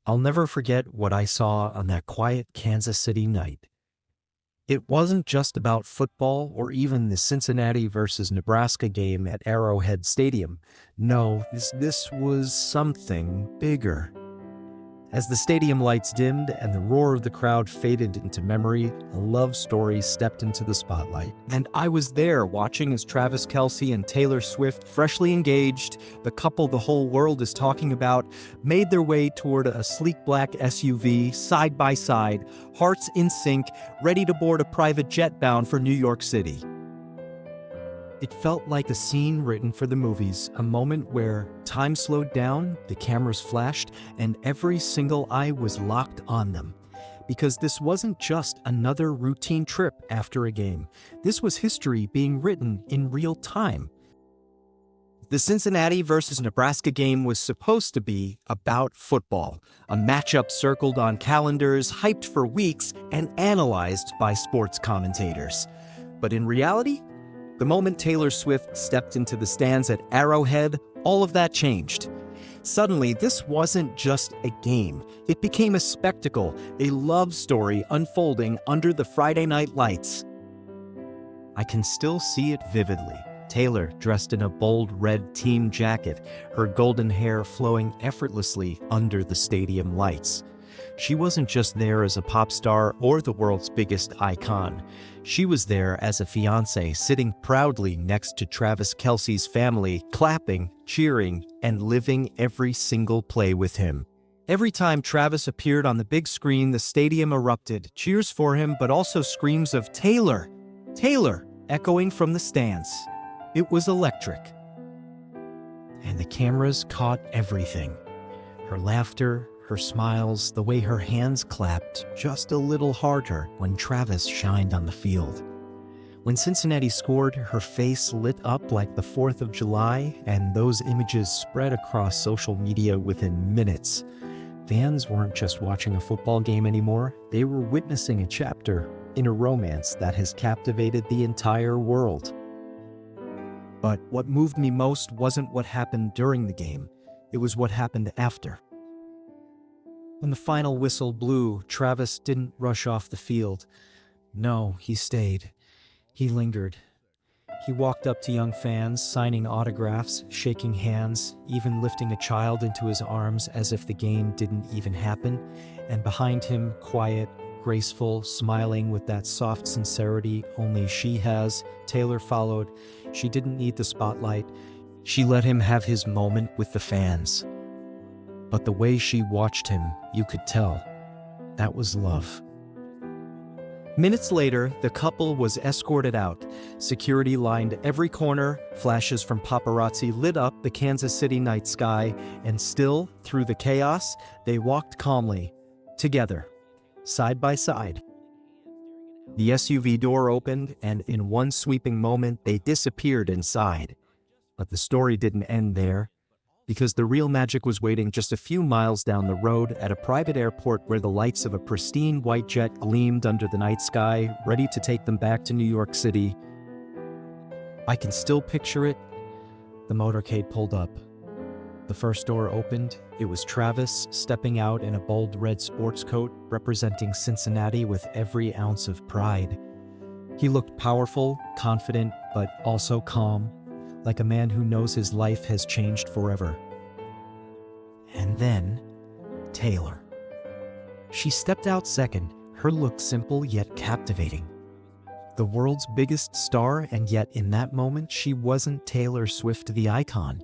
I'll never forget what I saw on that quiet Kansas City night. It wasn't just about football or even the Cincinnati versus Nebraska game at Arrowhead Stadium. No, this was something bigger. As the stadium lights dimmed and the roar of the crowd faded into memory, a love story stepped into the spotlight. And I was there watching as Travis Kelce and Taylor Swift, freshly engaged, the couple the whole world is talking about, made their way toward a sleek black SUV, side by side, hearts in sync, ready to board a private jet bound for New York City. It felt like a scene written for the movies, a moment where time slowed down, the cameras flashed, and every single eye was locked on them. Because this wasn't just another routine trip after a game. This was history being written in real time. The Cincinnati versus Nebraska game was supposed to be about football, a matchup circled on calendars, hyped for weeks, and analyzed by sports commentators. But in reality, the moment Taylor Swift stepped into the stands at Arrowhead, all of that changed. Suddenly, this wasn't just a game. It became a spectacle, a love story unfolding under the Friday night lights. I can still see it vividly. Taylor, dressed in a bold red team jacket, her golden hair flowing effortlessly under the stadium lights. She wasn't just there as a pop star or the world's biggest icon. She was there as a fiancé, sitting proudly next to Travis Kelce's family, clapping, cheering, and living every single play with him. Every time Travis appeared on the big screen, the stadium erupted, cheers for him, but also screams of "Taylor! Taylor!" echoing from the stands. It was electric. And the cameras caught everything. Her laughter, her smiles, the way her hands clapped just a little harder when Travis shined on the field. When Cincinnati scored, her face lit up like the 4th of July, and those images spread across social media within minutes. Fans weren't just watching a football game anymore, they were witnessing a chapter in a romance that has captivated the entire world. But what moved me most wasn't what happened during the game, it was what happened after. When the final whistle blew, Travis didn't rush off the field. No, he stayed. He lingered. He walked up to young fans, signing autographs, shaking hands, even lifting a child into his arms as if the game didn't even happen. And behind him, quiet, graceful, smiling with that soft sincerity only she has, Taylor followed. She didn't need the spotlight. She let him have his moment with the fans. But the way she watched him, you could tell. That was love. Minutes later, the couple was escorted out. Security lined every corner, flashes from paparazzi lit up the Kansas City night sky, and still, through the chaos, they walked calmly, together, side by side. The SUV door opened, and in one sweeping moment, they disappeared inside. But the story didn't end there, because the real magic was waiting just a few miles down the road at a private airport where the lights of a pristine white jet gleamed under the night sky, ready to take them back to New York City. I can still picture it. The motorcade pulled up. The first door opened. It was Travis stepping out in a bold red sports coat, representing Cincinnati with every ounce of pride. He looked powerful, confident, but also calm, like a man who knows his life has changed forever. And then, Taylor. She stepped out second, her look simple yet captivating. The world's biggest star, and yet in that moment, she wasn't Taylor Swift the icon.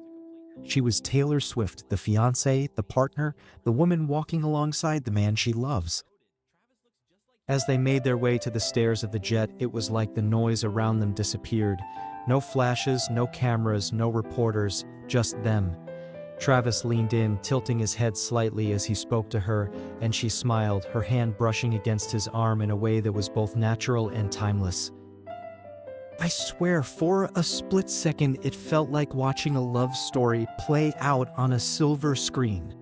She was Taylor Swift, the fiancé, the partner, the woman walking alongside the man she loves. As they made their way to the stairs of the jet, it was like the noise around them disappeared. No flashes, no cameras, no reporters, just them. Travis leaned in, tilting his head slightly as he spoke to her, and she smiled, her hand brushing against his arm in a way that was both natural and timeless. I swear, for a split second, it felt like watching a love story play out on a silver screen.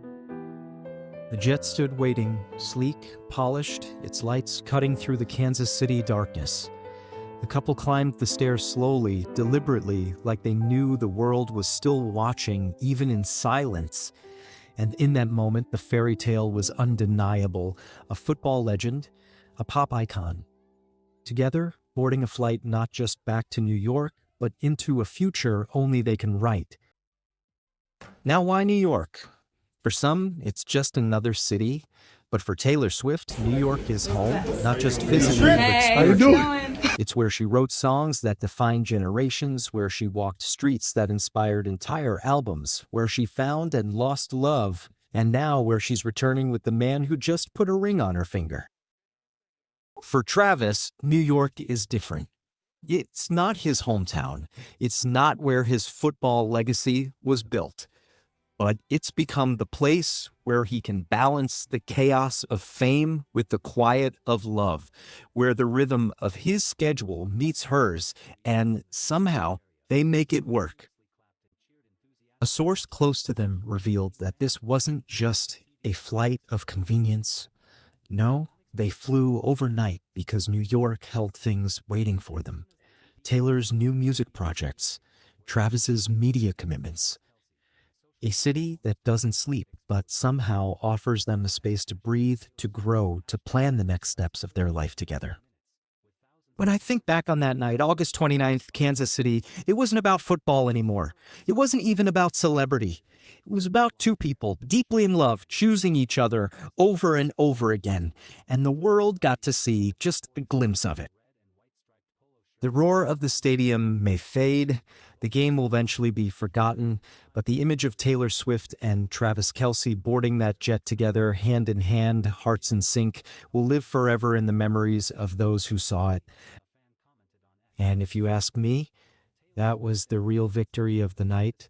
The jet stood waiting, sleek, polished, its lights cutting through the Kansas City darkness. The couple climbed the stairs slowly, deliberately, like they knew the world was still watching, even in silence. And in that moment, the fairy tale was undeniable. A football legend, a pop icon. Together, boarding a flight not just back to New York, but into a future only they can write. Now, why New York? For some, it's just another city. But for Taylor Swift, New York is home, not just physically, but spiritually. It's where she wrote songs that defined generations, where she walked streets that inspired entire albums, where she found and lost love, and now where she's returning with the man who just put a ring on her finger. For Travis, New York is different. It's not his hometown. It's not where his football legacy was built. But it's become the place where he can balance the chaos of fame with the quiet of love, where the rhythm of his schedule meets hers, and somehow they make it work. A source close to them revealed that this wasn't just a flight of convenience. No, they flew overnight because New York held things waiting for them. Taylor's new music projects, Travis's media commitments, a city that doesn't sleep, but somehow offers them the space to breathe, to grow, to plan the next steps of their life together. When I think back on that night, August 29th, Kansas City, it wasn't about football anymore. It wasn't even about celebrity. It was about two people deeply in love, choosing each other over and over again. And the world got to see just a glimpse of it. The roar of the stadium may fade, the game will eventually be forgotten, but the image of Taylor Swift and Travis Kelce boarding that jet together, hand in hand, hearts in sync, will live forever in the memories of those who saw it. And if you ask me, that was the real victory of the night.